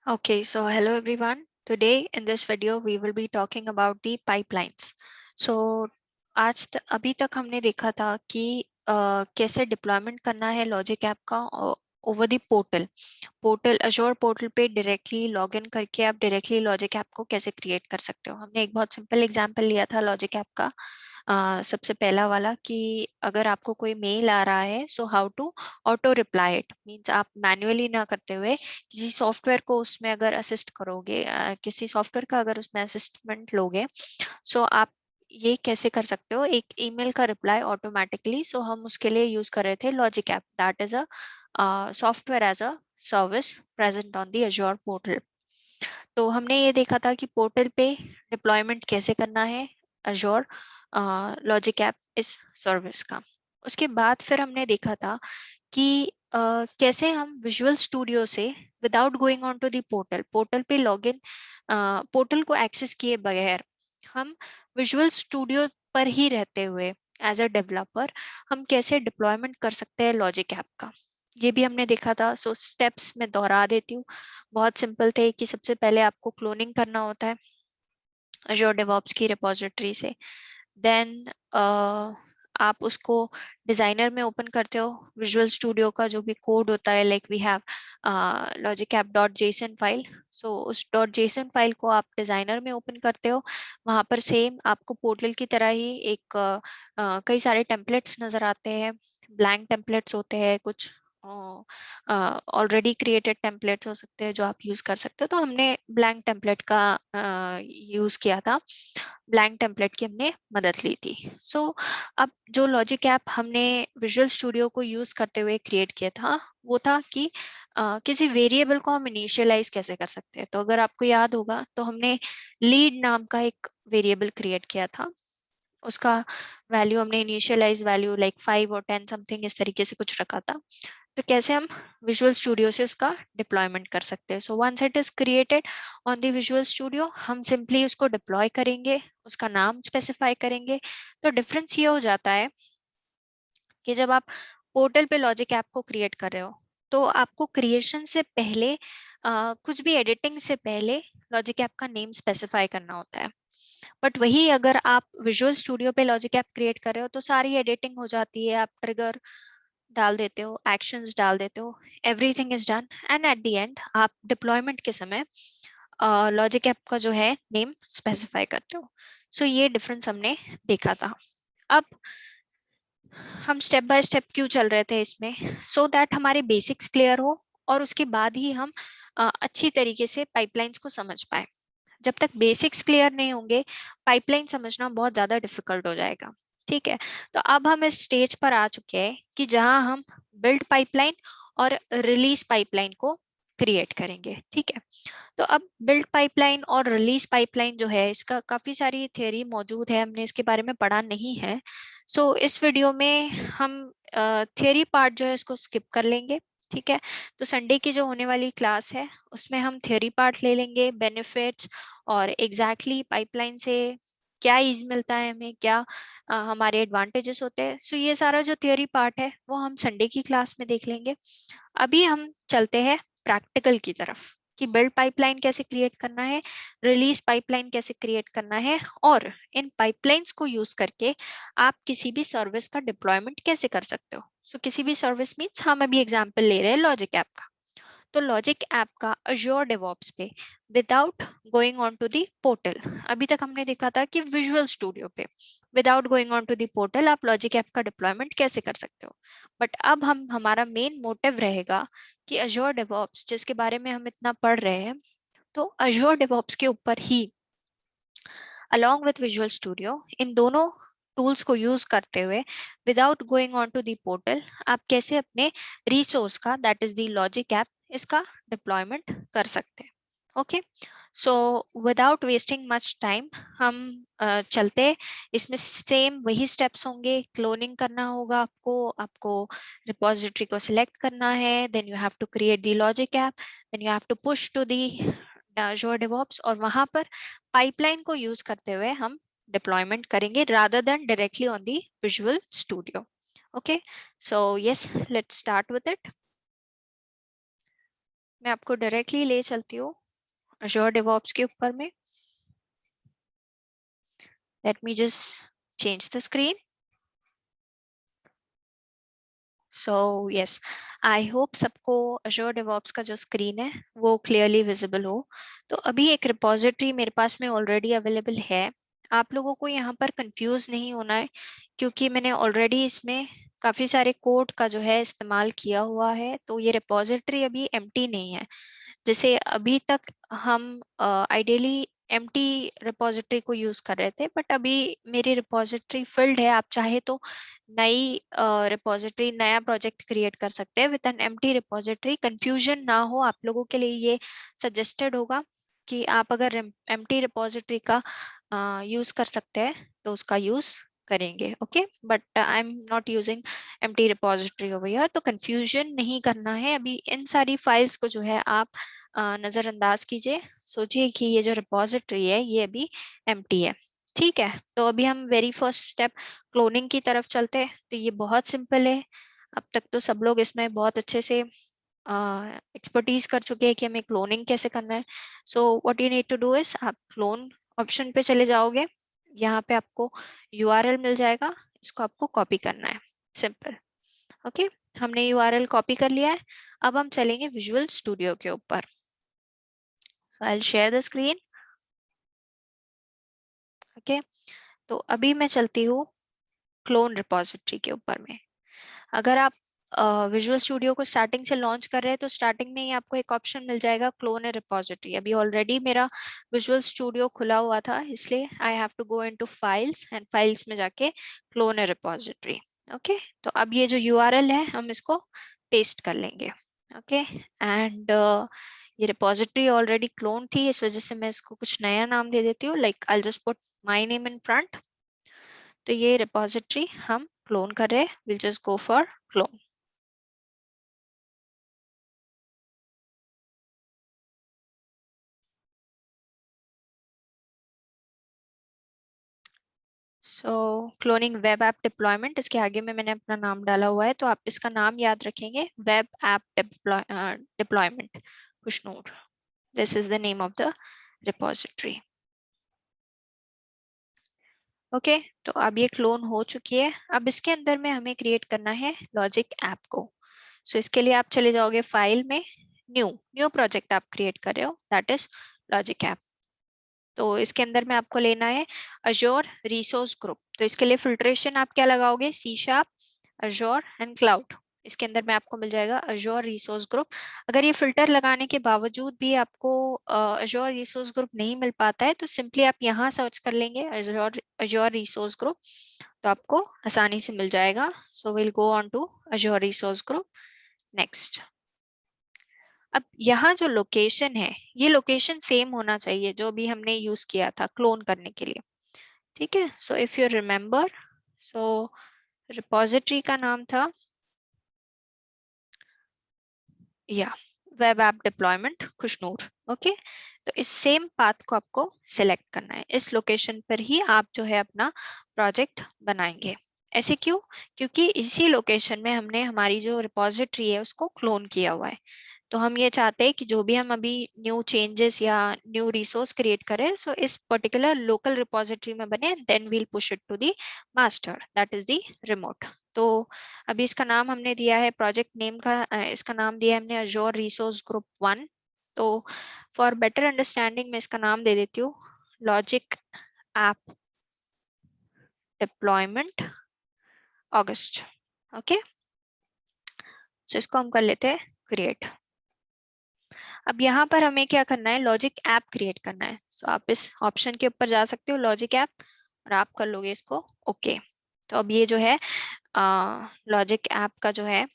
Okay, so hello everyone. Today in this video we will be talking about the pipelines. So अभी तक हमने देखा था कि कैसे डिप्लॉयमेंट करना है लॉजिक ऐप का over the portal Azure portal पे डायरेक्टली लॉगिन करके आप डायरेक्टली लॉजिक ऐप को कैसे क्रिएट कर सकते हो। हमने एक बहुत सिंपल एग्जांपल लिया था लॉजिक ऐप का। सबसे पहला वाला कि अगर आपको कोई मेल आ रहा है so how to auto reply it means आप मैन्युअली ना करते हुए किसी सॉफ्टवेयर को उसमें अगर असिस्ट करोगे, किसी सॉफ्टवेयर का अगर उसमें असिस्टमेंट लोगे, सो आप ये कैसे कर सकते हो एक ईमेल का रिप्लाई ऑटोमेटिकली। सो हम उसके लिए यूज कर रहे थे logic app, that is a software as a service present on the Azure portal. तो हमने ये देखा था कि पोर्टल पे डिप्लॉयमेंट कैसे करना है अजोर लॉजिक ऐप इस सर्विस का। उसके बाद फिर हमने देखा था कि कैसे हम विजुअल स्टूडियो से without going on to the portal पे लॉगिन, पोर्टल को एक्सेस किए बगैर हम विजुअल स्टूडियो पर ही रहते हुए एज अ डेवलपर हम कैसे डिप्लॉयमेंट कर सकते हैं लॉजिक ऐप का, ये भी हमने देखा था। सो स्टेप्स में दोहरा देती हूँ, बहुत सिंपल थे कि सबसे पहले आपको क्लोनिंग करना होता है अजोर डेवऑप्स की रिपोजिटरी से। देन आप उसको डिजाइनर में ओपन करते हो, विजुअल स्टूडियो का जो भी कोड होता है, like we have logic app dot JSON file. So उस डॉट जेसन फाइल को आप डिजाइनर में ओपन करते हो। वहां पर सेम आपको पोर्टल की तरह ही एक कई सारे टेम्पलेट्स नजर आते हैं, ब्लैंक टेम्पलेट्स होते हैं, कुछ ऑलरेडी क्रिएटेड टेम्पलेट्स हो सकते हैं जो आप यूज कर सकते हो। तो हमने ब्लैंक टेम्पलेट का यूज किया था, ब्लैंक टेम्पलेट की हमने मदद ली थी। सो अब जो लॉजिक ऐप हमने विजुअल स्टूडियो को यूज करते हुए क्रिएट किया था वो था कि किसी वेरिएबल को हम इनिशियलाइज कैसे कर सकते हैं। तो अगर आपको याद होगा तो हमने लीड नाम का एक वेरिएबल क्रिएट किया था, उसका वैल्यू हमने इनिशियलाइज वैल्यू लाइक 5 और 10 समथिंग इस तरीके से कुछ रखा था। तो कैसे हम विजुअल स्टूडियो से उसका डिप्लॉयमेंट कर सकते हैं। So once it is created on the visual studio हम सिंपली उसको डिप्लॉय करेंगे, उसका नाम स्पेसिफाई करेंगे। तो डिफरेंस ये हो जाता है कि जब आप पोर्टल पे लॉजिक ऐप को क्रिएट कर रहे हो तो आपको क्रिएशन से पहले कुछ भी एडिटिंग से पहले लॉजिक ऐप का नेम स्पेसिफाई करना होता है। बट वही अगर आप विजुअल स्टूडियो पे लॉजिक ऐप क्रिएट कर रहे हो तो सारी एडिटिंग हो जाती है, आप ट्रिगर डाल देते हो, एक्शंस डाल देते हो, everything is done and at the end आप डिप्लॉयमेंट के समय लॉजिक ऐप का जो है नेम स्पेसिफाई करते हो। सो ये डिफरेंस हमने देखा था। अब हम स्टेप बाय स्टेप क्यों चल रहे थे इसमें, सो दैट हमारे बेसिक्स क्लियर हो और उसके बाद ही हम अच्छी तरीके से पाइपलाइंस को समझ पाए। जब तक बेसिक्स क्लियर नहीं होंगे पाइपलाइन समझना बहुत ज्यादा डिफिकल्ट हो जाएगा। ठीक है, तो अब हम इस स्टेज पर आ चुके हैं कि जहां हम बिल्ड पाइपलाइन और रिलीज पाइपलाइन को क्रिएट करेंगे। ठीक है, तो अब बिल्ड पाइपलाइन और रिलीज पाइपलाइन जो है इसका काफी सारी थ्योरी मौजूद है, हमने इसके बारे में पढ़ा नहीं है। सो इस वीडियो में हम थ्योरी पार्ट जो है इसको स्किप कर लेंगे। ठीक है, तो संडे की जो होने वाली क्लास है उसमें हम थ्योरी पार्ट ले लेंगे, बेनिफिट्स और एग्जैक्टली पाइपलाइन से क्या ईज मिलता है हमें, क्या हमारे एडवांटेजेस होते हैं। सो ये सारा जो थ्योरी पार्ट है वो हम संडे की क्लास में देख लेंगे। अभी हम चलते हैं प्रैक्टिकल की तरफ कि बिल्ड पाइपलाइन कैसे क्रिएट करना है, रिलीज पाइपलाइन कैसे क्रिएट करना है और इन पाइपलाइंस को यूज करके आप किसी भी सर्विस का डिप्लॉयमेंट कैसे कर सकते हो। सो किसी भी सर्विस मीन्स हम अभी एग्जांपल ले रहे हैं लॉजिक ऐप का। तो लॉजिक ऐप का अजोर डेवऑप्स पे without going on to the portal, अभी तक हमने देखा था कि विजुअल स्टूडियो पे without going on to the portal आप लॉजिक ऐप का डिप्लॉयमेंट कैसे कर सकते हो। बट अब हम हमारा मेन मोटिव रहेगा कि अजोर डेवऑप्स जिसके बारे में हम इतना पढ़ रहे हैं, तो अजोर डेवऑप्स के ऊपर ही along with Visual Studio इन दोनों टूल्स को यूज करते हुए without going on to the portal आप कैसे अपने रिसोर्स का, that is the logic app, इसका डिप्लॉयमेंट कर सकते हैं। Okay, so without wasting much time हम चलते, इसमें सेम वही स्टेप्स होंगे। क्लोनिंग करना होगा आपको, आपको रिपोजिटरी को सिलेक्ट करना है, then you have to create the logic app, then you have to push to the Azure DevOps और वहां पर पाइपलाइन को यूज करते हुए हम डिप्लॉयमेंट करेंगे rather than directly on the Visual Studio. Okay, so yes, let's start with it. मैं आपको डायरेक्टली ले चलती हूँ Azure DevOps के ऊपर में. Let me just change the screen. So yes, I hope सबको Azure DevOps का जो स्क्रीन है वो क्लियरली विजिबल हो. तो अभी एक रिपोजिटरी मेरे पास में ऑलरेडी अवेलेबल है. आप लोगों को यहाँ पर कंफ्यूज नहीं होना है, क्योंकि मैंने ऑलरेडी इसमें काफी सारे कोड का जो है इस्तेमाल किया हुआ है. तो ये रिपोजिटरी अभी एम्प्टी नहीं है. जैसे अभी तक हम आइडियली एम्प्टी रिपोजिटरी को यूज कर रहे थे, बट अभी मेरी रिपोजिटरी फिल्ड है. आप चाहे तो नई रिपोजिटरी, नया प्रोजेक्ट क्रिएट कर सकते हैं with an empty repository. Confusion ना हो आप लोगों के लिए, ये सजेस्टेड होगा कि आप अगर एम्प्टी रिपोजिटरी का यूज कर सकते हैं तो उसका यूज करेंगे. Okay, but I am not using empty repository over here. तो कंफ्यूजन नहीं करना है. अभी इन सारी फाइल्स को जो है आप नजरअंदाज कीजिए. सोचिए कि ये जो रिपोजिटरी है ये अभी एम्प्टी है. ठीक है, तो अभी हम वेरी फर्स्ट स्टेप क्लोनिंग की तरफ चलते हैं. तो ये बहुत सिंपल है. अब तक तो सब लोग इसमें बहुत अच्छे से एक्सपर्टीज कर चुके हैं कि हमें क्लोनिंग कैसे करना है. So what you need to do is, आप क्लोन ऑप्शन पे चले जाओगे. यहाँ पे आपको यूआरएल मिल जाएगा, इसको आपको कॉपी करना है. सिंपल. ओके, हमने यूआरएल कॉपी कर लिया है. अब हम चलेंगे विजुअल स्टूडियो के ऊपर. I will share the screen. Okay, तो अभी मैं चलती हूँ क्लोन रिपोजिटरी के ऊपर में. अगर आप विजुअल स्टूडियो को स्टार्टिंग से लॉन्च कर रहे हैं तो स्टार्टिंग में ही आपको एक ऑप्शन मिल जाएगा क्लोन ए रिपोजिटरी. अभी ऑलरेडी मेरा विजुअल स्टूडियो खुला हुआ था, इसलिए I have to go into files and files में जाके क्लोन ए रिपोजिटरी. ओके, तो अब ये जो यूआरएल है हम इसको पेस्ट कर लेंगे. ओके, एंड ये रिपोजिटरी ऑलरेडी क्लोन थी, इस वजह से मैं इसको कुछ नया नाम दे देती हूँ. Like I just put my name in front. तो ये रिपोजिटरी हम क्लोन कर रहे हैं. Will just go for clone. So cloning web app deployment, इसके आगे में मैंने अपना नाम डाला हुआ है, तो आप इसका नाम याद रखेंगे, web app deployment Khushnoor. This is the name of the repository. Okay, तो अब ये क्लोन हो चुकी है. अब इसके अंदर में हमें क्रिएट करना है लॉजिक ऐप को. सो इसके लिए आप चले जाओगे फाइल में, न्यू न्यू प्रोजेक्ट आप क्रिएट कर रहे हो, दैट इज लॉजिक ऐप. तो इसके अंदर में आपको लेना है Azure रिसोर्स ग्रुप. तो इसके लिए फिल्ट्रेशन आप क्या लगाओगे, C#, Azure एंड क्लाउड. इसके अंदर में आपको मिल जाएगा Azure रिसोर्स ग्रुप. अगर ये फिल्टर लगाने के बावजूद भी आपको Azure रिसोर्स ग्रुप नहीं मिल पाता है तो सिंपली आप यहाँ सर्च कर लेंगे Azure रिसोर्स ग्रुप, तो आपको आसानी से मिल जाएगा. So will go on to Azure resource group. Next, अब यहाँ जो लोकेशन है ये लोकेशन सेम होना चाहिए जो भी हमने यूज किया था क्लोन करने के लिए. ठीक है, so if you remember, so repository का नाम था या वेब ऐप डिप्लॉयमेंट खुशनूर. ओके, तो इस सेम पाथ को आपको सिलेक्ट करना है. इस लोकेशन पर ही आप जो है अपना प्रोजेक्ट बनाएंगे. ऐसे क्यों? क्योंकि इसी लोकेशन में हमने हमारी जो रिपोजिटरी है उसको क्लोन किया हुआ है. तो हम ये चाहते हैं कि जो भी हम अभी न्यू चेंजेस या न्यू रिसोर्स क्रिएट करें, सो इस पर्टिकुलर लोकल रिपोजिटरी में बने, then we'll push it to the master, that is the remote. तो अभी इसका नाम हमने दिया है, प्रोजेक्ट नेम का इसका नाम दिया है हमने Azure रिसोर्स ग्रुप 1. तो फॉर बेटर अंडरस्टैंडिंग मैं इसका नाम दे देती हूँ लॉजिक ऐप डिप्लॉयमेंट अगस्त. ओके, सो इसको हम कर लेते हैं क्रिएट. अब यहाँ पर हमें क्या करना है, लॉजिक ऐप क्रिएट करना है. सो आप इस ऑप्शन के ऊपर जा सकते हो लॉजिक ऐप, और आप कर लोगे इसको ओके. तो अब ये जो है लॉजिक ऐप का जो है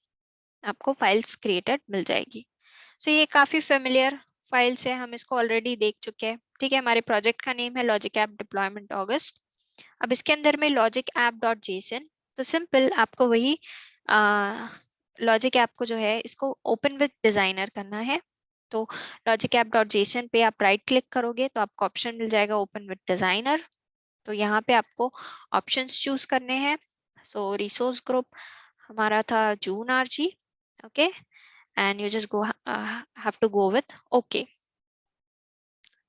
आपको फाइल्स क्रिएटेड मिल जाएगी. सो ये काफी फेमिलियर फाइल्स है, हम इसको ऑलरेडी देख चुके हैं. ठीक है, हमारे प्रोजेक्ट का नेम है लॉजिक ऐप डिप्लॉयमेंट अगस्त. अब इसके अंदर में लॉजिक ऐप डॉट जेसन. तो सिंपल आपको वही लॉजिक ऐप को जो है इसको ओपन विद डिजाइनर करना है. तो लॉजिक ऐप डॉट जेसन पे आप राइट क्लिक करोगे तो आपको ऑप्शन मिल जाएगा ओपन विद डिजाइनर. तो यहाँ पे आपको ऑप्शंस चूज करने हैं. सो रिसोर्स ग्रुप हमारा था June RG. Okay, and you just have to go with OK.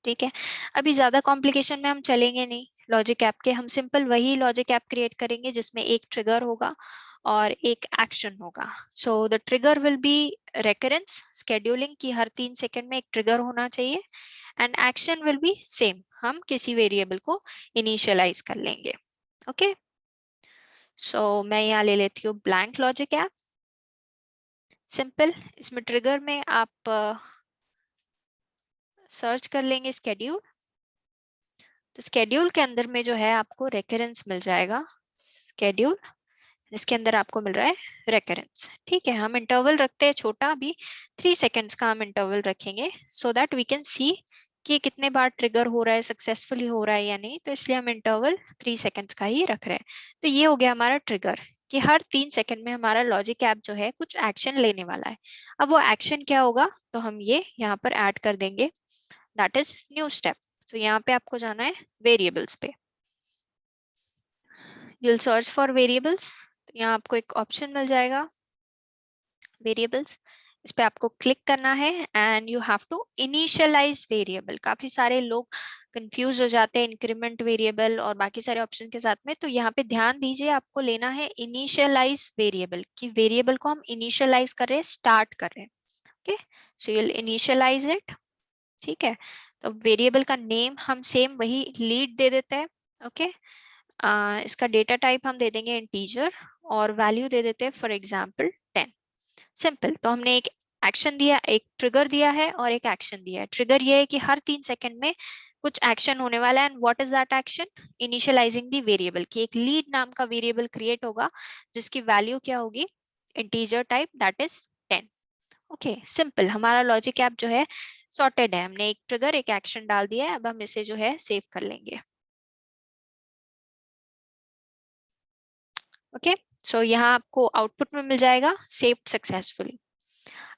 ठीक है, अभी ज्यादा कॉम्प्लिकेशन में हम चलेंगे नहीं लॉजिक ऐप के, हम सिंपल वही लॉजिक ऐप क्रिएट करेंगे जिसमें एक ट्रिगर होगा और एक एक्शन होगा. So the trigger will be recurrence scheduling की हर 3 सेकंड में एक ट्रिगर होना चाहिए, and action will be same, हम किसी वेरिएबल को इनिशियलाइज कर लेंगे. ओके, सो मैं यहाँ ले लेती हूँ ब्लैंक लॉजिक ऐप. सिंपल, इसमें ट्रिगर में आप सर्च कर लेंगे स्केड्यूल. तो स्केड्यूल के अंदर में जो है आपको रेकरेंस मिल जाएगा. स्केड्यूल, इसके अंदर आपको मिल रहा है रेकरेंस. ठीक है, हम इंटरवल रखते हैं छोटा, अभी 3 सेकेंड्स का हम इंटरवल रखेंगे so that we can see कि कितने बार ट्रिगर हो रहा है, सक्सेसफुली हो रहा है या नहीं. तो इसलिए हम इंटरवल 3 सेकेंड्स का ही रख रहे हैं. तो ये हो गया हमारा ट्रिगर कि हर 3 सेकेंड में हमारा लॉजिक ऐप जो है कुछ एक्शन लेने वाला है. अब वो एक्शन क्या होगा तो हम ये यहाँ पर ऐड कर देंगे, दैट इज न्यू स्टेप. तो यहाँ पे आपको जाना है वेरिएबल्स पे. you'll search for variables. यहाँ आपको एक ऑप्शन मिल जाएगा वेरिएबल्स, इस पे आपको क्लिक करना है and you have to initialize variable. काफी सारे लोग कंफ्यूज हो जाते हैं इंक्रीमेंट वेरिएबल और बाकी सारे ऑप्शन के साथ में. तो यहाँ पे ध्यान दीजिए, आपको लेना है इनिशियलाइज वेरिएबल, कि वेरिएबल को हम इनिशियलाइज कर रहे हैं, स्टार्ट कर रहे हैं. Okay, so you'll initialize it. ठीक है, तो वेरिएबल का नेम हम सेम वही लीड दे देते हैं. ओके, इसका डेटा टाइप हम दे देंगे इंटीजर और वैल्यू दे देते हैं फॉर एग्जांपल 10. सिंपल, तो हमने एक एक्शन दिया, एक ट्रिगर दिया है और एक एक्शन दिया है. ट्रिगर ये है कि हर 3 सेकंड में कुछ एक्शन होने वाला है, and what is that action, initialising the variable, कि एक लीड नाम का वेरिएबल क्रिएट होगा जिसकी वैल्यू क्या होगी, integer type, that is 10. Okay, simple, हमारा लॉजिक ऐप जो है सॉर्टेड है. हमने एक ट्रिगर एक एक्शन डाल दिया है, अब हम इसे जो है सेव कर लेंगे. ओके, सो यहाँ आपको आउटपुट में मिल जाएगा सेव्ड सक्सेसफुली.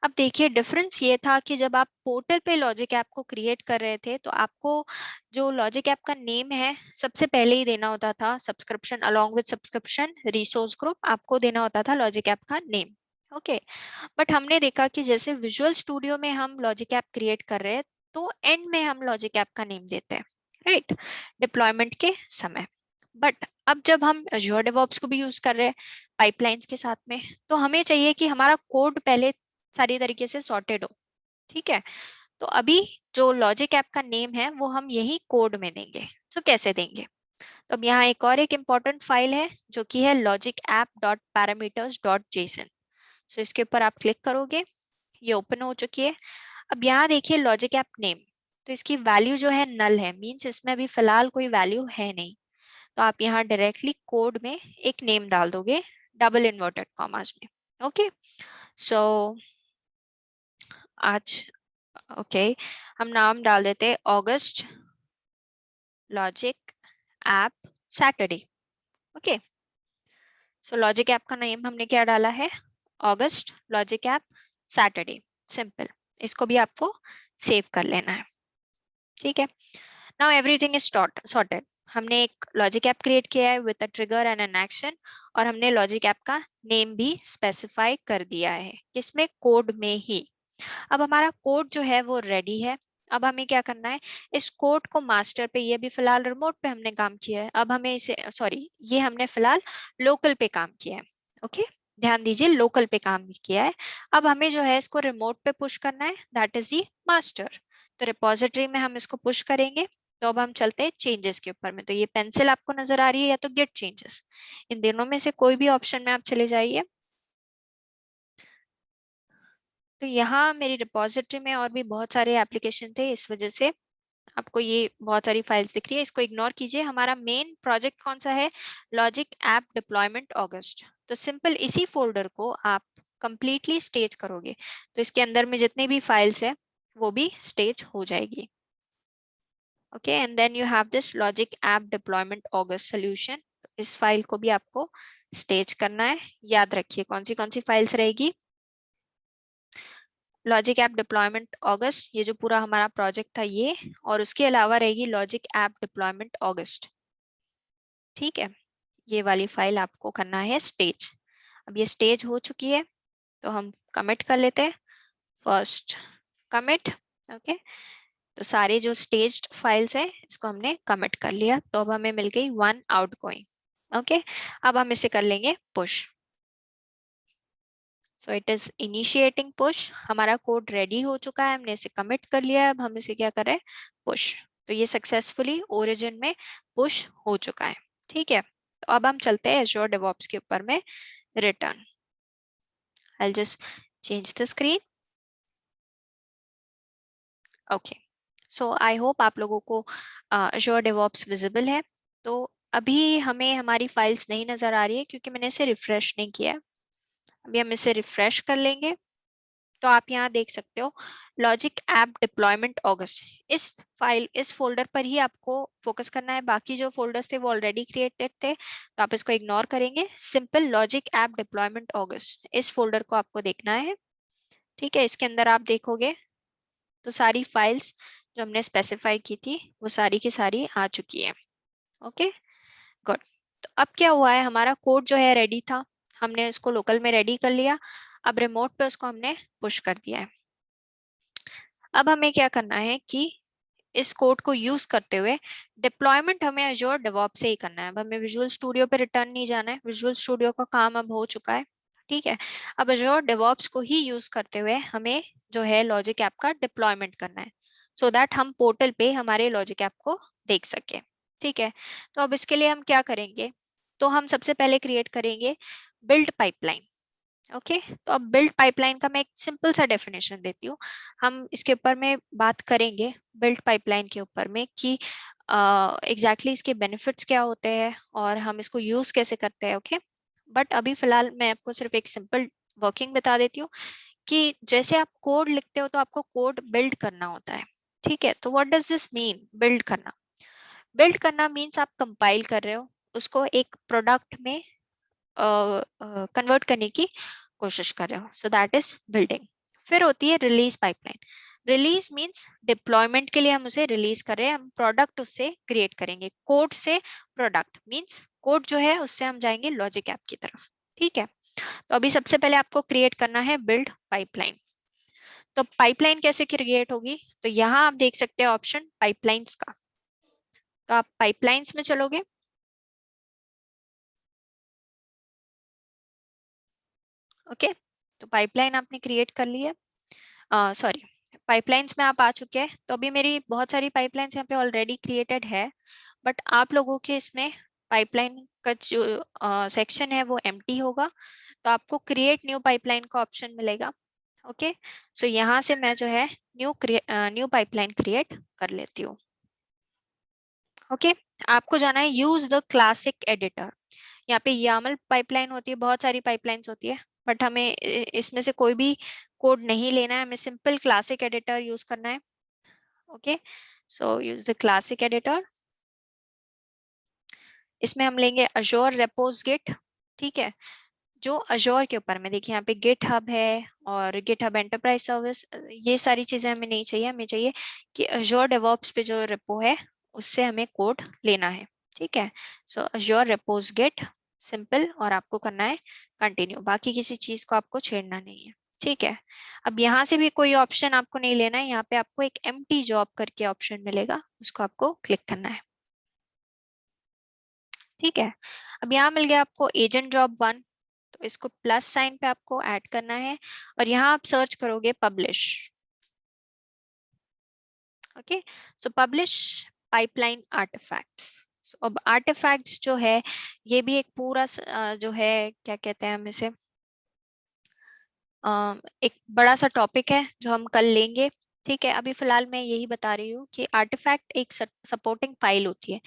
अब देखिए डिफरेंस ये था कि जब आप पोर्टल पे लॉजिक ऐप को क्रिएट कर रहे थे तो आपको जो लॉजिक ऐप का नेम है सबसे पहले ही देना होता था, subscription along with subscription resource group, आपको देना होता था लॉजिक ऐप का नेम. ओके, बट हमने देखा कि जैसे विजुअल स्टूडियो में हम लॉजिक ऐप क्रिएट कर रहे हैं तो एंड में हम लॉजिक ऐप का नेम देते हैं, राइट, डिप्लॉयमेंट के समय. बट अब जब हम Azure DevOps को भी यूज कर रहे हैं पाइपलाइंस के साथ में, तो हमें चाहिए कि हमारा कोड पहले सारी तरीके से सॉर्टेड हो. ठीक है, तो अभी जो लॉजिक ऐप का नेम है वो हम यही कोड में देंगे. तो कैसे देंगे, तो अब यहाँ एक और एक इम्पॉर्टेंट फाइल है जो कि है logicapp.parameters.json. सो इसके ऊपर आप क्लिक करोगे, ये ओपन हो चुकी है. अब यहाँ देखिए लॉजिक ऐप नेम, तो इसकी वैल्यू जो है नल है, मीन्स इसमें अभी फिलहाल कोई वैल्यू है नहीं. तो आप यहाँ डायरेक्टली कोड में एक नेम डाल दोगे डबल इन्वर्टेड कॉमास में. ओके, सो आज ओके हम नाम डाल देते August logic app Saturday. Okay, so logic app का नेम हमने क्या डाला है, August logic app Saturday. Simple, इसको भी आपको सेव कर लेना है. ठीक है, नाउ एवरीथिंग इज सॉर्टेड. हमने एक लॉजिक ऐप क्रिएट किया है with a trigger and an action, और हमने लॉजिक ऐप का नेम भी स्पेसिफाई कर दिया है किसमें, कोड में ही. अब हमारा कोड जो है वो रेडी है. अब हमें क्या करना है, इस कोड को मास्टर पे, ये भी फिलहाल रिमोट पे हमने काम किया है, अब हमें इसे सॉरी ये हमने फिलहाल लोकल पे काम किया है. ओके, ध्यान दीजिए लोकल पे काम किया है. अब हमें जो है इसको रिमोट पे पुश करना है, दैट इज दी मास्टर. तो रिपोजिटरी में हम इसको पुश करेंगे. तो अब हम चलते हैं चेंजेस के ऊपर में. तो ये पेंसिल आपको नजर आ रही है या तो गेट चेंजेस, इन दोनों में से कोई भी ऑप्शन में आप चले जाइए. तो यहाँ मेरी रिपोजिटरी में और भी बहुत सारे एप्लीकेशन थे, इस वजह से आपको ये बहुत सारी फाइल्स दिख रही है, इसको इग्नोर कीजिए. हमारा मेन प्रोजेक्ट कौन सा है, लॉजिक ऐप डिप्लॉयमेंट अगस्त. तो सिंपल इसी फोल्डर को आप कंप्लीटली स्टेज करोगे तो इसके अंदर में जितनी भी फाइल्स है वो भी स्टेज हो जाएगी. Okay, and then you have this logic app deployment August solution. इस फाइल को भी आपको स्टेज करना है. याद रखिए कौन सी फाइल्स रहेगी, लॉजिक ऐप डिप्लॉयमेंट अगस्त, ये जो पूरा हमारा प्रोजेक्ट था ये, और उसके अलावा रहेगी लॉजिक ऐप डिप्लॉयमेंट अगस्त. ठीक है, ये वाली फाइल आपको करना है स्टेज. अब ये स्टेज हो चुकी है तो हम कमिट कर लेते हैं. First commit. ओके, तो सारे जो स्टेज्ड फाइल्स है इसको हमने कमिट कर लिया, तो अब हमें मिल गई 1 आउटगोइंग। ओके, अब हम इसे कर लेंगे push. So it is initiating push. हमारा कोड रेडी हो चुका है, हमने इसे कमिट कर लिया है, अब हम इसे क्या कर रहे हैं, पुश। तो ये सक्सेसफुली ओरिजिन में पुश हो चुका है। ठीक है, तो अब हम चलते हैं एज़्योर डेवऑप्स के ऊपर में return. I'll just change the screen. Okay, so I hope आप लोगों को Azure DevOps विजिबल है। तो अभी हमें हमारी फाइल्स नहीं नजर आ रही है क्योंकि मैंने इसे रिफ्रेश नहीं किया है। अभी हम इसे रिफ्रेश कर लेंगे, तो आप यहाँ देख सकते हो लॉजिक ऐप डिप्लॉयमेंट अगस्त। इस फोल्डर पर ही आपको फोकस करना है, बाकी जो फोल्डर्स थे वो ऑलरेडी क्रिएटेड थे, तो आप इसको इग्नोर करेंगे। सिंपल लॉजिक ऐप डिप्लॉयमेंट अगस्त, इस फोल्डर को आपको देखना है। ठीक है, इसके अंदर आप देखोगे तो सारी फाइल्स जो हमने स्पेसिफाई की थी वो सारी की सारी आ चुकी है। Okay, good. तो अब क्या हुआ है, हमारा कोड जो है रेडी था, हमने इसको लोकल में रेडी कर लिया, अब रिमोट पे उसको हमने पुश कर दिया है। अब हमें क्या करना है कि इस कोड को यूज करते हुए डिप्लॉयमेंट हमें Azure DevOps से ही करना है। अब हमें विजुअल स्टूडियो पे रिटर्न नहीं जाना है, विजुअल स्टूडियो का काम अब हो चुका है। ठीक है, अब Azure DevOps को ही यूज करते हुए हमें जो है लॉजिक ऐप का डिप्लॉयमेंट करना है, सो दैट हम पोर्टल पे हमारे लॉजिक ऐप को देख सके। ठीक है, तो अब इसके लिए हम क्या करेंगे, तो हम सबसे पहले क्रिएट करेंगे बिल्ड पाइपलाइन। ओके, तो अब बिल्ड पाइपलाइन का मैं एक सिंपल सा डेफिनेशन देती हूँ। हम इसके ऊपर में बात करेंगे बिल्ड पाइपलाइन के ऊपर में कि एग्जैक्टली इसके बेनिफिट्स क्या होते हैं और हम इसको यूज कैसे करते हैं। ओके, बट अभी फिलहाल मैं आपको सिर्फ एक सिंपल वर्किंग बता देती हूँ कि जैसे आप कोड लिखते हो तो आपको कोड बिल्ड करना होता है। ठीक है, तो what does this mean build करना? बिल्ड करना मीन्स आप कंपाइल कर रहे हो, उसको एक प्रोडक्ट में कन्वर्ट करने की कोशिश कर रहे हो, सो दैट इज बिल्डिंग। फिर होती है release pipeline. Release means deployment के लिए हम उसे रिलीज कर रहे हैं, हम प्रोडक्ट उससे क्रिएट करेंगे। कोड से प्रोडक्ट मींस कोड जो है उससे हम जाएंगे लॉजिक ऐप की तरफ। ठीक है, तो अभी सबसे पहले आपको क्रिएट करना है बिल्ड पाइपलाइन। तो पाइपलाइन कैसे क्रिएट होगी, तो यहाँ आप देख सकते हैं ऑप्शन पाइपलाइंस का, तो आप पाइपलाइंस में चलोगे। ओके, तो पाइपलाइन आपने क्रिएट कर ली है, सॉरी पाइपलाइंस में आप आ चुके हैं। तो अभी मेरी बहुत सारी पाइपलाइंस यहाँ पे ऑलरेडी क्रिएटेड है, बट आप लोगों के इसमें पाइपलाइन का जो सेक्शन है वो एम्प्टी होगा, तो आपको क्रिएट न्यू पाइपलाइन का ऑप्शन मिलेगा। ओके, सो यहाँ से मैं जो है न्यू पाइपलाइन क्रिएट कर लेती हूँ। ओके, आपको जाना है यूज द क्लासिक एडिटर। यहाँ पे YAML पाइपलाइन होती है, बहुत सारी पाइपलाइंस होती है, बट हमें इसमें से कोई भी कोड नहीं लेना है, हमें सिंपल क्लासिक एडिटर यूज करना है। Okay, so use the classic editor. इसमें हम लेंगे Azure Repos Git। ठीक है, जो Azure के ऊपर में देखिए यहाँ पे GitHub है और GitHub Enterprise Service, ये सारी चीजें हमें नहीं चाहिए, हमें चाहिए कि Azure DevOps पे जो रेपो है उससे हमें कोड लेना है। ठीक है, सो Azure Repos Git सिंपल, और आपको करना है कंटिन्यू, बाकी किसी चीज को आपको छेड़ना नहीं है। ठीक है, अब यहाँ से भी कोई ऑप्शन आपको नहीं लेना है, यहाँ पे आपको एक empty जॉब करके ऑप्शन मिलेगा, उसको आपको क्लिक करना है। ठीक है, अब यहाँ मिल गया आपको एजेंट जॉब 1, तो इसको प्लस साइन पे आपको ऐड करना है और यहाँ आप सर्च करोगे पब्लिश। ओके, सो पब्लिश पाइपलाइन आर्टिफैक्ट्स। अब आर्टिफैक्ट्स जो है ये भी एक पूरा जो है क्या कहते हैं हम इसे, एक बड़ा सा टॉपिक है जो हम कल लेंगे। ठीक है, अभी फिलहाल मैं यही बता रही हूँ कि आर्टिफैक्ट एक सपोर्टिंग फाइल होती है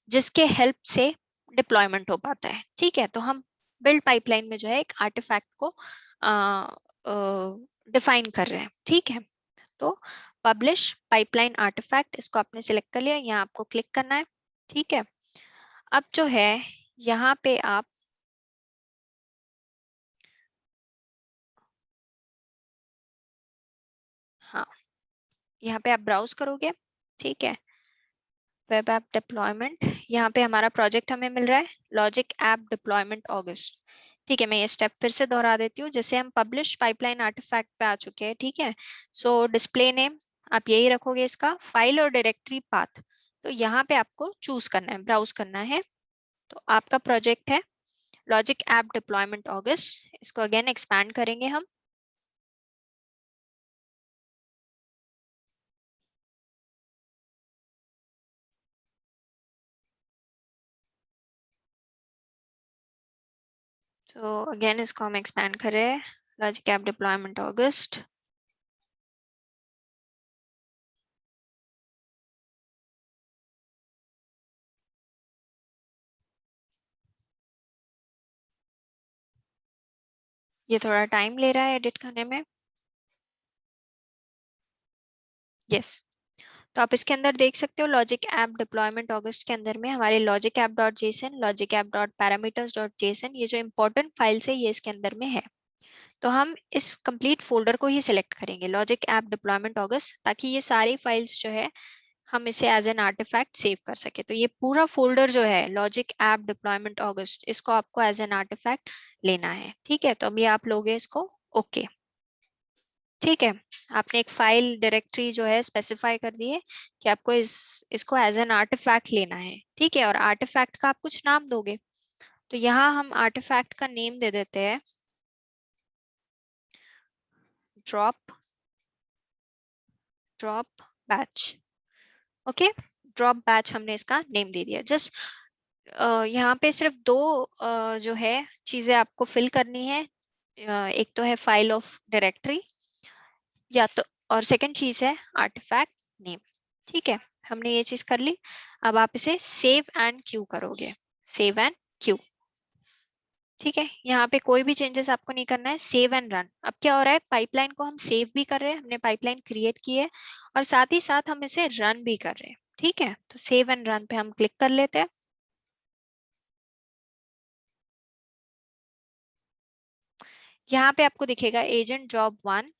जिसके हेल्प से डिप्लॉयमेंट हो पाता है। ठीक है, तो हम बिल्ड पाइपलाइन में जो है एक आर्टिफैक्ट को डिफाइन कर रहे हैं। ठीक है, तो पब्लिश पाइपलाइन आर्टिफैक्ट, इसको आपने सिलेक्ट कर लिया, यहाँ आपको क्लिक करना है। ठीक है, अब जो है यहाँ पे आप हाँ यहाँ पे आप ब्राउज करोगे। ठीक है, वेब ऐप डिप्लॉयमेंट, यहाँ पे हमारा प्रोजेक्ट हमें मिल रहा है लॉजिक ऐप डिप्लॉयमेंट अगस्त। ठीक है, मैं ये स्टेप फिर से दोहरा देती हूँ। जैसे हम पब्लिश पाइपलाइन आर्टिफैक्ट पे आ चुके हैं, ठीक है। सो डिस्प्ले नेम आप यही रखोगे, इसका फाइल और डायरेक्टरी पाथ, तो यहाँ पे आपको चूज करना है, ब्राउज करना है। तो आपका प्रोजेक्ट है लॉजिक ऐप डिप्लॉयमेंट ऑगस्ट, इसको अगेन एक्सपैंड करेंगे हम। सो अगेन इसको हम एक्सपैंड कर रहे हैं, लॉजिक ऐप डिप्लॉयमेंट ऑगस्ट। ये थोड़ा टाइम ले रहा है एडिट करने में। यस, तो आप इसके अंदर देख सकते हो लॉजिक ऐप डिप्लॉयमेंट ऑगस्ट के अंदर में हमारे logic app dot Jason, logic app dot parameters dot JSON, ये जो इंपॉर्टेंट फाइल्स है ये इसके अंदर में है। तो हम इस कंप्लीट फोल्डर को ही सिलेक्ट करेंगे, लॉजिक ऐप डिप्लॉयमेंट ऑगस्ट, ताकि ये सारी फाइल्स जो है हम इसे एज एन आर्टिफैक्ट सेव कर सके। तो ये पूरा फोल्डर जो है लॉजिक ऐप डिप्लॉयमेंट ऑगस्ट, इसको आपको एज एन आर्टिफैक्ट लेना है, ठीक है। तो अभी आप लोगे इसको ओके, ठीक है। आपने एक फाइल डायरेक्टरी जो है स्पेसिफाई कर दी है कि आपको इसको एज एन आर्टिफैक्ट लेना है, ठीक है। और आर्टिफैक्ट का आप कुछ नाम दोगे, तो यहाँ हम आर्टिफैक्ट का नेम दे देते हैं drop drop batch. Okay, drop batch हमने इसका नेम दे दिया। जस्ट यहाँ पे सिर्फ दो जो है चीजें आपको फिल करनी है। एक तो है फाइल ऑफ डायरेक्टरी, या तो, और सेकंड चीज है आर्टिफैक्ट नेम, ठीक है। हमने ये चीज कर ली। अब आप इसे सेव एंड क्यू करोगे, सेव एंड क्यू, ठीक है। यहाँ पे कोई भी चेंजेस आपको नहीं करना है, सेव एंड रन। अब क्या हो रहा है, पाइपलाइन को हम सेव भी कर रहे हैं, हमने पाइपलाइन क्रिएट की है, और साथ ही साथ हम इसे रन भी कर रहे हैं, ठीक है। तो सेव एंड रन पे हम क्लिक कर लेते हैं। यहाँ पे आपको दिखेगा agent job 1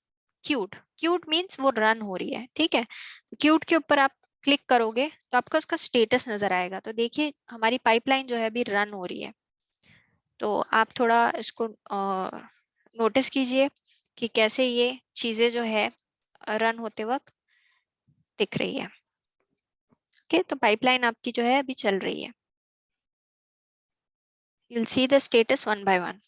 cute, cute means वो रन हो रही है, ठीक है। तो क्यूट के ऊपर आप क्लिक करोगे तो आपको उसका स्टेटस नजर आएगा। तो देखिए हमारी पाइपलाइन जो है अभी रन हो रही है। तो आप थोड़ा इसको नोटिस कीजिए कि कैसे ये चीजें जो है रन होते वक्त दिख रही है। ओके, तो पाइपलाइन आपकी जो है अभी चल रही है। You will see the status one by one.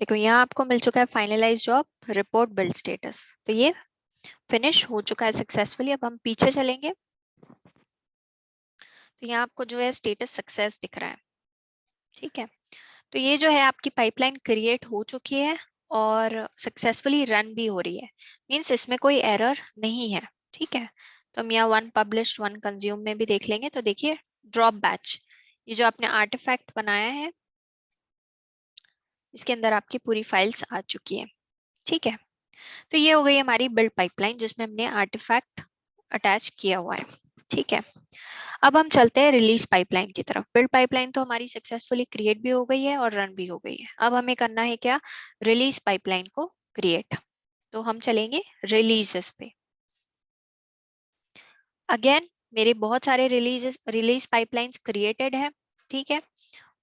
देखो यहाँ आपको मिल चुका है finalize job report build status, तो ये फिनिश हो चुका है सक्सेसफुली। अब हम पीछे चलेंगे, तो यहाँ आपको जो है स्टेटस सक्सेस दिख रहा है, ठीक है। तो ये जो है आपकी पाइपलाइन क्रिएट हो चुकी है और सक्सेसफुली रन भी हो रही है, मीन्स इसमें कोई एरर नहीं है, ठीक है। तो हम यहाँ वन पब्लिश्ड वन कंज्यूम में भी देख लेंगे। तो देखिए ड्रॉप बैच, ये जो आपने आर्टिफैक्ट बनाया है इसके अंदर आपकी पूरी फाइल्स आ चुकी है, ठीक है। तो ये हो गई हमारी बिल्ड पाइपलाइन जिसमें हमने आर्टिफैक्ट अटैच किया हुआ है, ठीक है। अब हम चलते हैं रिलीज पाइपलाइन की तरफ। बिल्ड पाइपलाइन तो हमारी सक्सेसफुली क्रिएट भी हो गई है और रन भी हो गई है। अब हमें करना है क्या, रिलीज पाइपलाइन को क्रिएट। तो हम चलेंगे रिलीजेस पे। अगेन मेरे बहुत सारे रिलीज पाइपलाइंस क्रिएटेड है, ठीक है।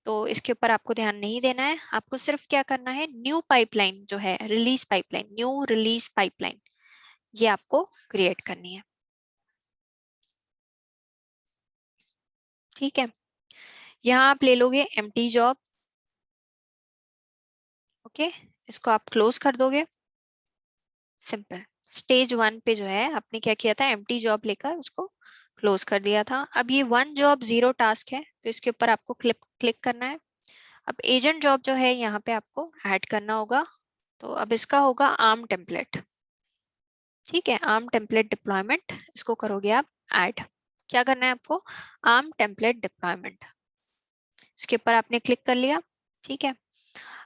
तो इसके ऊपर आपको ध्यान नहीं देना है, आपको सिर्फ क्या करना है, न्यू पाइपलाइन जो है release pipeline, new release pipeline, ये आपको क्रिएट करनी है, ठीक है। यहाँ आप ले लोगे एम्प्टी जॉब, ओके, इसको आप क्लोज कर दोगे। सिंपल, स्टेज 1 पे जो है आपने क्या किया था, एम्प्टी जॉब लेकर उसको क्लोज कर दिया था। अब ये वन जॉब जीरो टास्क है, तो इसके ऊपर आपको क्लिक क्लिक करना है। अब एजेंट जॉब जो है यहाँ पे आपको ऐड करना होगा। तो अब इसका होगा आर्म टेम्पलेट, ठीक है। आर्म टेम्पलेट डिप्लॉयमेंट, इसको करोगे आप ऐड। क्या करना है आपको, आर्म टेम्पलेट डिप्लॉयमेंट, इसके ऊपर आपने क्लिक कर लिया, ठीक है।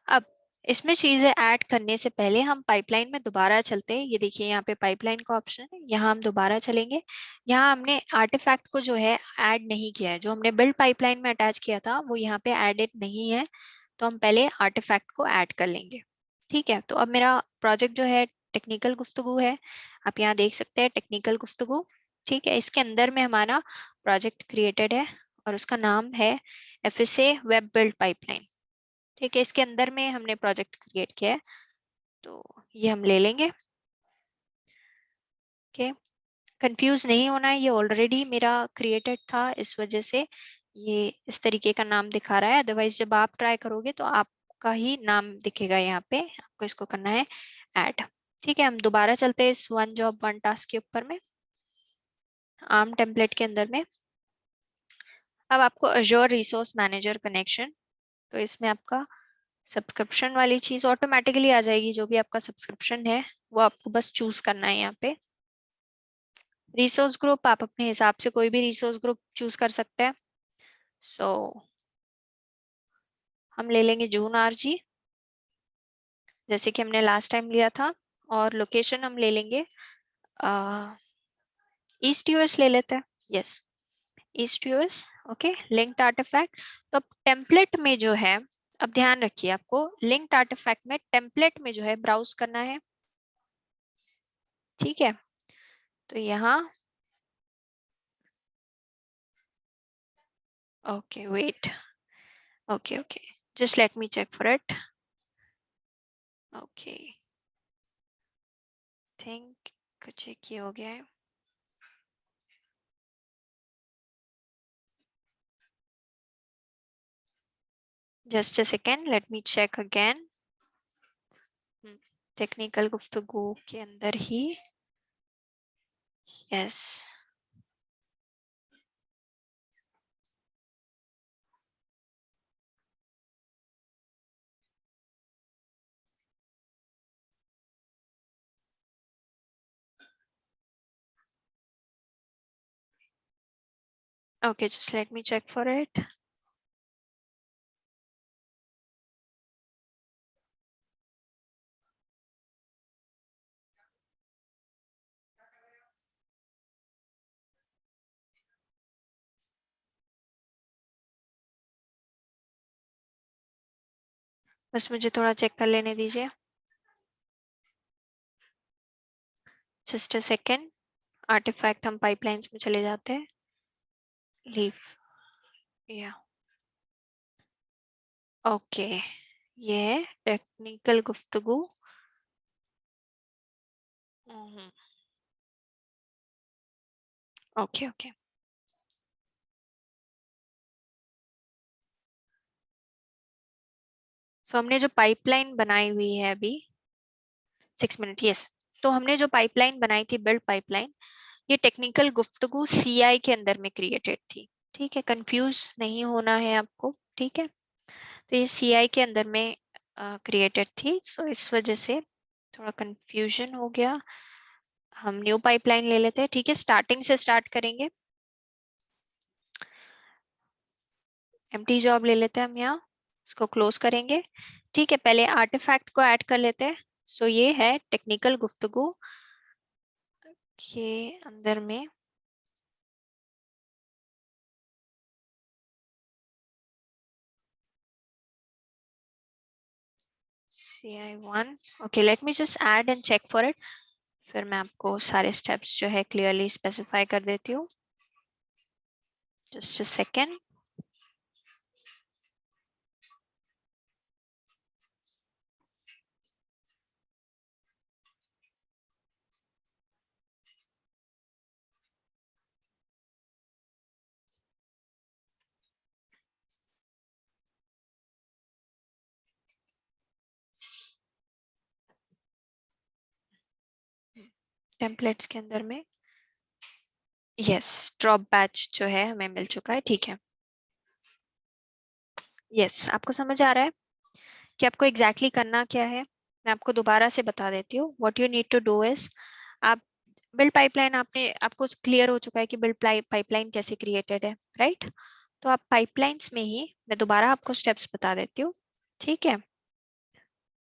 अब इसमें चीजें ऐड करने से पहले हम पाइपलाइन में दोबारा चलते हैं। ये देखिए यहाँ पे पाइपलाइन का ऑप्शन है, यहाँ हम दोबारा चलेंगे। यहाँ हमने आर्टिफैक्ट को जो है ऐड नहीं किया है, जो हमने बिल्ड पाइपलाइन में अटैच किया था वो यहाँ पे एडेड नहीं है। तो हम पहले आर्टिफैक्ट को ऐड कर लेंगे। ठीक है, तो अब मेरा प्रोजेक्ट जो है टेक्निकल गुफ्तगू है, आप यहाँ देख सकते हैं टेक्निकल गुफ्तगू। ठीक है, इसके अंदर में हमारा प्रोजेक्ट क्रिएटेड है और उसका नाम है FSA वेब बिल्ड पाइपलाइन। ठीक है, इसके अंदर में हमने प्रोजेक्ट क्रिएट किया है, तो ये हम ले लेंगे। ओके, कंफ्यूज नहीं होना है, ये ऑलरेडी मेरा क्रिएटेड था, इस वजह से ये इस तरीके का नाम दिखा रहा है। अदरवाइज जब आप ट्राई करोगे तो आपका ही नाम दिखेगा यहाँ पे, आपको इसको करना है ऐड। ठीक है, हम दोबारा चलते हैं इस वन जॉब वन टास्क के ऊपर में, आर्म टेम्पलेट के अंदर में। अब आपको अज़ूर रिसोर्स मैनेजर कनेक्शन, तो इसमें आपका सब्सक्रिप्शन वाली चीज ऑटोमेटिकली आ जाएगी, जो भी आपका सब्सक्रिप्शन है वो आपको बस चूज करना है यहाँ पे। रिसोर्स ग्रुप आप अपने हिसाब से कोई भी रिसोर्स ग्रुप चूज कर सकते हैं। सो हम ले लेंगे जून RG, जैसे कि हमने लास्ट टाइम लिया था, और लोकेशन हम ले लेंगे ईस्ट यूएस ले लेते हैं। Yes, east US. Okay, linked artifact. तो अब टेम्पलेट में जो है, अब ध्यान रखिए आपको लिंक्ड आर्टिफैक्ट में टेम्पलेट में जो है ब्राउज करना है। ठीक है, तो यहाँ okay, wait, okay, just let me check for it. Okay, think कुछ एक ही हो गया है। Just a second, let me check again. Technical गुफ्तगू के अंदर ही, yes. Okay, just let me check for it. बस मुझे थोड़ा चेक कर लेने दीजिए, just a second. आर्टिफैक्ट हम पाइपलाइंस में चले जाते हैं, लीव, या ओके, ये है टेक्निकल गुफ्तगू। ओके, सो हमने जो पाइपलाइन बनाई हुई है अभी, 6 मिनट, यस। तो हमने जो पाइपलाइन बनाई थी बिल्ड पाइपलाइन, ये टेक्निकल गुफ्तगू CI के अंदर में क्रिएटेड थी। ठीक है, कंफ्यूज नहीं होना है आपको। ठीक है, तो ये CI के अंदर में क्रिएटेड थी, सो इस वजह से थोड़ा कंफ्यूजन हो गया। हम न्यू पाइपलाइन ले लेते हैं। ठीक है, स्टार्टिंग से स्टार्ट करेंगे। एम्प्टी जॉब ले लेते हैं हम यहाँ, इसको क्लोज करेंगे। ठीक है, पहले आर्टिफैक्ट को ऐड कर लेते हैं। सो ये है टेक्निकल गुफ्तगू के अंदर में, CI1। Okay, let me just add and check for it, फिर मैं आपको सारे स्टेप्स जो है क्लियरली स्पेसिफाई कर देती हूँ। Just a second. टेम्पलेट्स के अंदर में, यस, ड्रॉप बैच जो है हमें मिल चुका है। ठीक है, यस, आपको समझ आ रहा है कि आपको एग्जैक्टली करना क्या है। मैं आपको दोबारा से बता देती हूँ। What you need to do is, आप बिल्ड पाइपलाइन, आपको क्लियर हो चुका है कि बिल्ड पाइपलाइन कैसे क्रिएटेड है, राइट? तो आप पाइपलाइंस में ही, मैं दोबारा आपको स्टेप्स बता देती हूँ। ठीक है,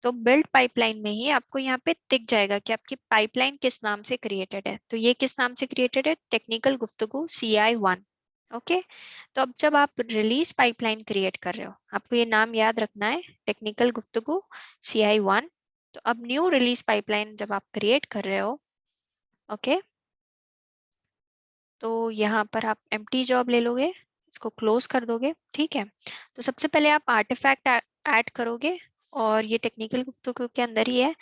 तो बिल्ड पाइपलाइन में ही आपको यहाँ पे दिख जाएगा कि आपकी पाइपलाइन किस नाम से क्रिएटेड है। तो ये किस नाम से क्रिएटेड है? टेक्निकल गुफ्तगू CI1। ओके। तो अब जब आप रिलीज पाइपलाइन क्रिएट कर रहे हो, आपको ये नाम याद रखना है, टेक्निकल गुफ्तगू CI1। तो अब न्यू रिलीज पाइपलाइन जब आप क्रिएट कर रहे हो, ओके, तो यहाँ पर आप एम्प्टी जॉब ले लोगे, इसको क्लोज कर दोगे, ठीक है। तो सबसे पहले आप आर्टिफैक्ट ऐड करोगे, और ये टेक्निकल गुफ्तगू के अंदर ही है,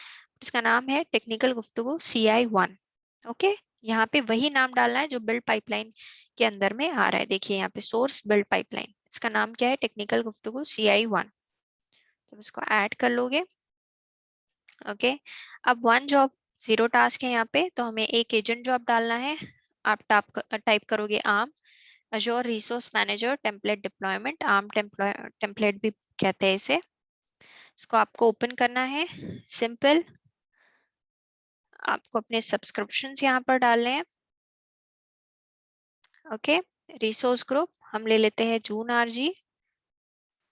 इसका नाम है टेक्निकल गुफ्तगू CI1। ओके, यहाँ पे वही नाम डालना है जो बिल्ड पाइपलाइन के अंदर में आ रहा है। देखिए यहाँ पे सोर्स बिल्ड पाइपलाइन, इसका नाम क्या है, टेक्निकल गुफ्तगू CI1। तो इसको ऐड कर लोगे। ओके, अब वन जॉब, जीरो टास्क है यहाँ पे, तो हमें एक एजेंट जॉब डालना है। आप टाइप करोगे ARM Azure resource manager template deployment, ARM template भी कहते हैं इसे। इसको आपको ओपन करना है, सिंपल। आपको अपने सब्सक्रिप्शंस यहाँ पर डालने हैं। ओके, रिसोर्स ग्रुप हम ले लेते हैं June RG,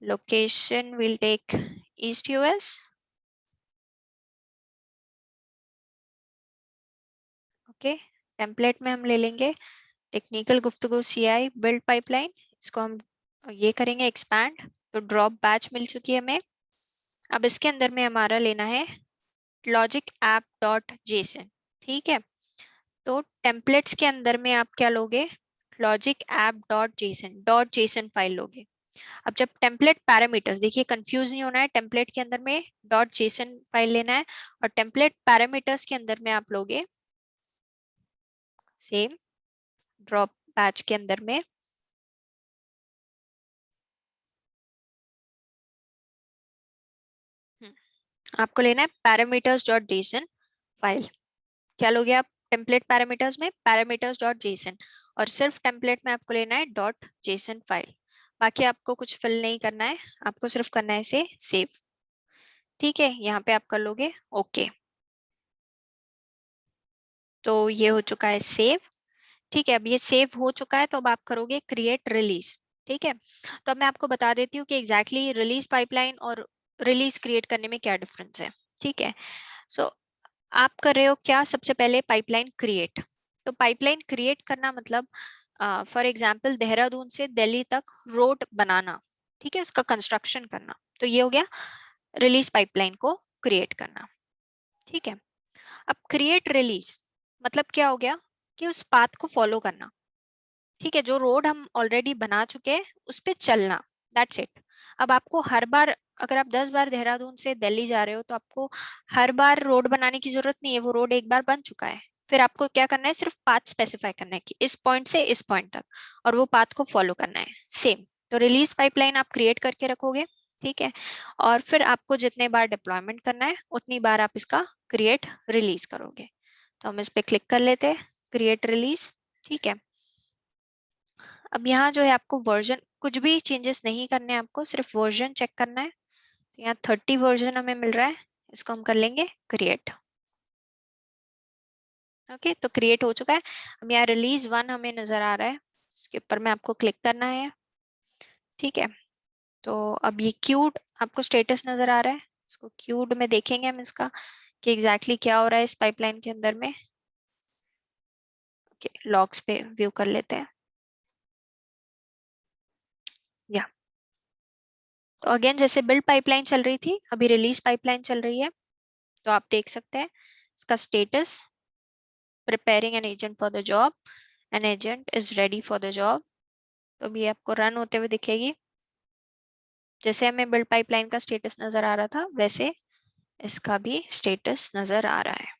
location will take east US। Okay, template में हम ले लेंगे टेक्निकल गुफ्तगू CI बिल्ड पाइपलाइन, इसको हम ये करेंगे एक्सपैंड। तो ड्रॉप बैच मिल चुकी है हमें। अब इसके अंदर में हमारा लेना है लॉजिक ऐप डॉट जेसन, ठीक है। तो टेम्पलेट्स के अंदर में आप क्या लोगे, logic app dot JSON file लोगे। अब जब टेम्पलेट पैरामीटर्स, देखिए कंफ्यूज नहीं होना है, टेम्पलेट के अंदर में डॉट जेसन फाइल लेना है, और टेम्पलेट पैरामीटर्स के अंदर में आप लोगे सेम ड्रॉप बैच के अंदर में आपको लेना है पैरामीटर्स डॉट जेसन फाइल। क्या लोगे आप टेम्पलेट पैरामीटर्स में, पैरामीटर्स डॉट जेसन, और सिर्फ टेम्पलेट में आपको लेना है डॉट जेसन फाइल। बाकी आपको कुछ फिल नहीं करना है, आपको सिर्फ करना है इसे सेव, ठीक है। यहाँ पे आप कर लोगे ओके। तो ये हो चुका है सेव, ठीक है। अब ये सेव हो चुका है, तो अब आप करोगे क्रिएट रिलीज, ठीक है। तो अब मैं आपको बता देती हूँ कि एग्जैक्टली रिलीज पाइपलाइन और रिलीज क्रिएट करने में क्या डिफरेंस है, ठीक है। सो आप कर रहे हो क्या, सबसे पहले पाइपलाइन क्रिएट। तो पाइपलाइन क्रिएट करना मतलब फॉर एग्जांपल देहरादून से दिल्ली तक रोड बनाना, ठीक है, उसका कंस्ट्रक्शन करना, तो ये हो गया रिलीज पाइपलाइन को क्रिएट करना, ठीक है। अब क्रिएट रिलीज मतलब क्या हो गया, कि उस पाथ को फॉलो करना, ठीक है, जो रोड हम ऑलरेडी बना चुके हैं उस पे चलना, दैट्स इट। अब आपको हर बार, अगर आप 10 बार देहरादून से दिल्ली जा रहे हो, तो आपको हर बार रोड बनाने की जरूरत नहीं है, वो रोड एक बार बन चुका है। फिर आपको क्या करना है, सिर्फ पाथ स्पेसिफाई करना है कि इस पॉइंट से इस पॉइंट तक, और वो पाथ को फॉलो करना है सेम। तो रिलीज पाइपलाइन आप क्रिएट करके रखोगे, ठीक है, और फिर आपको जितने बार डिप्लॉयमेंट करना है उतनी बार आप इसका क्रिएट रिलीज करोगे। तो हम इस पे क्लिक कर लेते हैं, क्रिएट रिलीज, ठीक है। अब यहाँ जो है आपको वर्जन, कुछ भी चेंजेस नहीं करने हैं, आपको सिर्फ वर्जन चेक करना है। तो यहाँ 30 वर्जन हमें मिल रहा है, इसको हम कर लेंगे क्रिएट। ओके, तो क्रिएट हो चुका है। अब यहाँ रिलीज 1 हमें नजर आ रहा है, इसके ऊपर में आपको क्लिक करना है, ठीक है। तो अब ये क्यूड आपको स्टेटस नजर आ रहा है, इसको क्यूड में देखेंगे हम इसका कि एग्जैक्टली क्या हो रहा है इस पाइपलाइन के अंदर में। ओके, लॉग्स पे व्यू कर लेते हैं या। तो अगेन जैसे बिल्ड पाइपलाइन चल रही थी, अभी रिलीज पाइपलाइन चल रही है। तो आप देख सकते हैं इसका status, preparing an agent for the job, an agent is ready for the job। तो भी आपको रन होते हुए दिखेगी, जैसे हमें बिल्ड पाइपलाइन का स्टेटस नजर आ रहा था वैसे इसका भी स्टेटस नजर आ रहा है।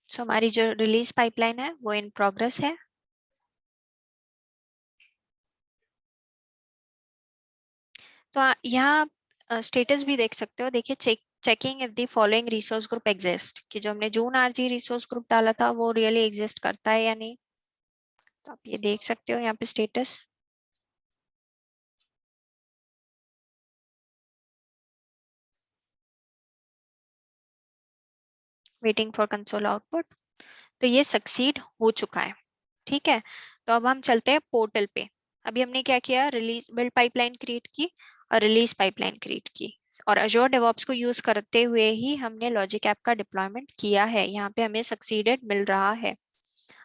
सो हमारी जो रिलीज पाइपलाइन है वो इन प्रोग्रेस है। तो यहाँ स्टेटस भी देख सकते हो, देखिए checking if the following resource group exist, कि जो हमने जून RG रिसोर्स ग्रुप डाला था वो रियली एग्जिस्ट करता है या नहीं। तो आप ये देख सकते हो यहाँ पे status. Waiting for console output. तो ये सक्सीड हो चुका है, ठीक है। तो अब हम चलते हैं पोर्टल पे। अभी हमने क्या किया, रिलीज बिल्ड पाइपलाइन क्रिएट की और रिलीज पाइपलाइन क्रिएट की, और अजोर डेवऑप्स को यूज करते हुए ही हमने लॉजिक ऐप का डिप्लॉयमेंट किया है। यहाँ पे हमें सक्सीडेड मिल रहा है।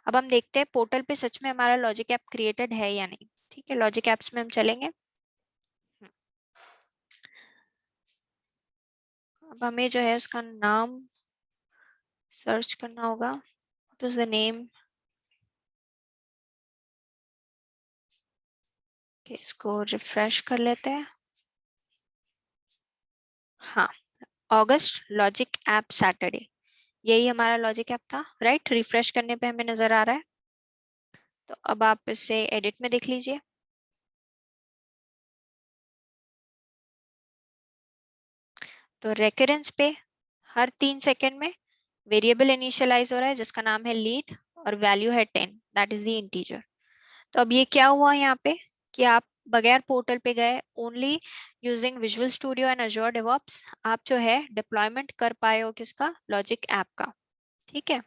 अब हम देखते हैं पोर्टल पे सच में हमारा लॉजिक ऐप क्रिएटेड है या नहीं। ठीक है, लॉजिक ऐप्स में हम चलेंगे। अब हमें जो है उसका नाम सर्च करना होगा। What is the name. इसको रिफ्रेश कर लेते हैं। हाँ, अगस्त लॉजिक ऐप सैटरडे, यही हमारा लॉजिक ऐप था, राइट। रिफ्रेश करने पे हमें नजर आ रहा है। तो अब आप इसे एडिट में देख लीजिए। तो रेकरेंस पे हर 3 सेकंड में वेरिएबल इनिशियलाइज हो रहा है जिसका नाम है लीड, और वैल्यू है 10, दैट इज द इंटीजर। तो अब ये क्या हुआ यहाँ पे कि आप बगैर पोर्टल पे गए, only using visual studio and Azure DevOps, आप जो है डिप्लॉयमेंट कर पाए हो किसका, लॉजिक ऐप का। ठीक है,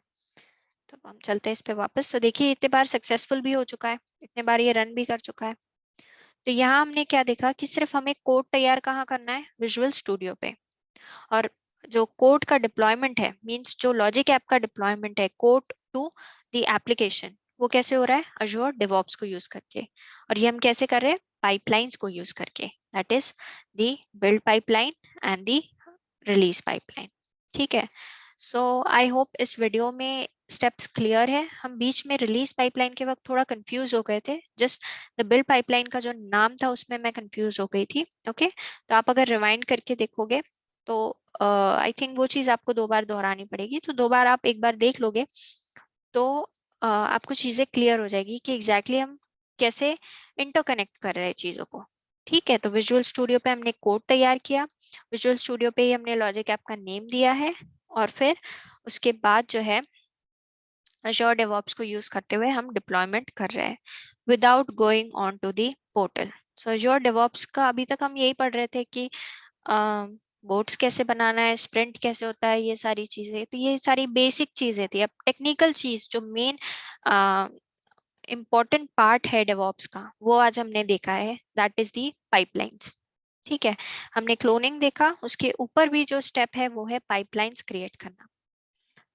तो हम चलते हैं इस पे वापस। तो देखिए इतने बार सक्सेसफुल भी हो चुका है, इतने बार ये रन भी कर चुका है। तो यहाँ हमने क्या देखा कि सिर्फ हमें कोड तैयार कहाँ करना है, विजुअल स्टूडियो पे। और जो कोड का डिप्लॉयमेंट है, मींस जो लॉजिक ऐप का डिप्लॉयमेंट है कोड टू द एप्लीकेशन, वो कैसे हो रहा है, अजोर डेवऑप्स को यूज करके। और ये हम कैसे कर रहे हैं, पाइपलाइंस को यूज करके, that is the build pipeline and the release pipeline. ठीक है, सो आई होप इस वीडियो में स्टेप्स क्लियर है। हम बीच में रिलीज पाइपलाइन के वक्त थोड़ा कंफ्यूज हो गए थे, जस्ट द बिल्ड पाइपलाइन का जो नाम था उसमें मैं कंफ्यूज हो गई थी। ओके, तो आप अगर रिवाइंड करके देखोगे तो आई थिंक वो चीज आपको 2 बार दोहरानी पड़ेगी। तो 2 बार आप एक बार देख लोगे तो आपको चीजें क्लियर हो जाएगी कि एग्जैक्टली हम कैसे इंटरकनेक्ट कर रहे हैं चीजों को। ठीक है, तो विजुअल स्टूडियो पे हमने कोड तैयार किया, विजुअल स्टूडियो पे ही हमने लॉजिक ऐप का नेम दिया है, और फिर उसके बाद जो है अजोर डेवऑप्स को यूज करते हुए हम डिप्लॉयमेंट कर रहे हैं without going on to the portal. So Azure DevOps का अभी तक हम यही पढ़ रहे थे कि बोट्स कैसे बनाना है, स्प्रिंट कैसे होता है, ये सारी चीजें। तो ये सारी बेसिक चीजें थी। अब टेक्निकल चीज जो मेन इम्पोर्टेंट पार्ट है डेवऑप्स का, वो आज हमने देखा है, दैट इज दी पाइपलाइंस। ठीक है, हमने क्लोनिंग देखा, उसके ऊपर भी जो स्टेप है वो है पाइपलाइंस क्रिएट करना।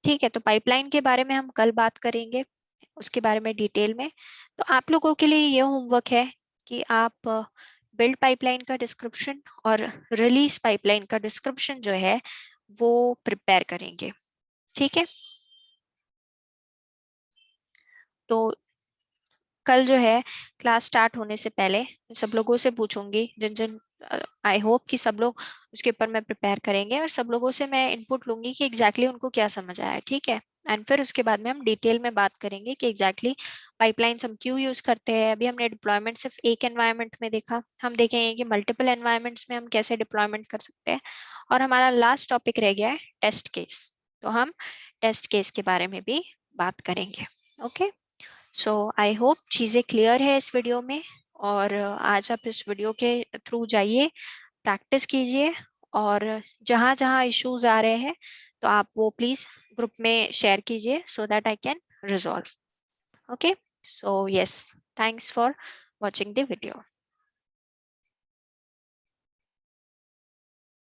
ठीक है, तो पाइपलाइन के बारे में हम कल बात करेंगे, उसके बारे में डिटेल में। तो आप लोगों के लिए ये होमवर्क है कि आप बिल्ड पाइपलाइन का डिस्क्रिप्शन और रिलीज पाइपलाइन का डिस्क्रिप्शन जो है वो प्रिपेयर करेंगे। ठीक है, तो कल जो है क्लास स्टार्ट होने से पहले मैं सब लोगों से पूछूंगी, जिन जिन, आई होप कि सब लोग उसके ऊपर मैं प्रिपेयर करेंगे, और सब लोगों से मैं इनपुट लूंगी कि एग्जैक्टली उनको क्या समझ आया है। ठीक है, एंड फिर उसके बाद में हम डिटेल में बात करेंगे कि एग्जैक्टली पाइपलाइंस हम क्यों यूज करते हैं। अभी हमने डिप्लॉयमेंट सिर्फ एक एनवायरनमेंट में देखा, हम देखेंगे कि मल्टीपल एनवायरनमेंट्स में हम कैसे डिप्लॉयमेंट कर सकते हैं। और हमारा लास्ट टॉपिक रह गया है टेस्ट केस, तो हम टेस्ट केस के बारे में भी बात करेंगे। ओके, सो आई होप चीज़ें क्लियर है इस वीडियो में। और आज आप इस वीडियो के थ्रू जाइए, प्रैक्टिस कीजिए, और जहाँ जहाँ इश्यूज आ रहे हैं तो आप वो प्लीज़ ग्रुप में शेयर कीजिए so that I can resolve. Okay, so yes, thanks for watching the video.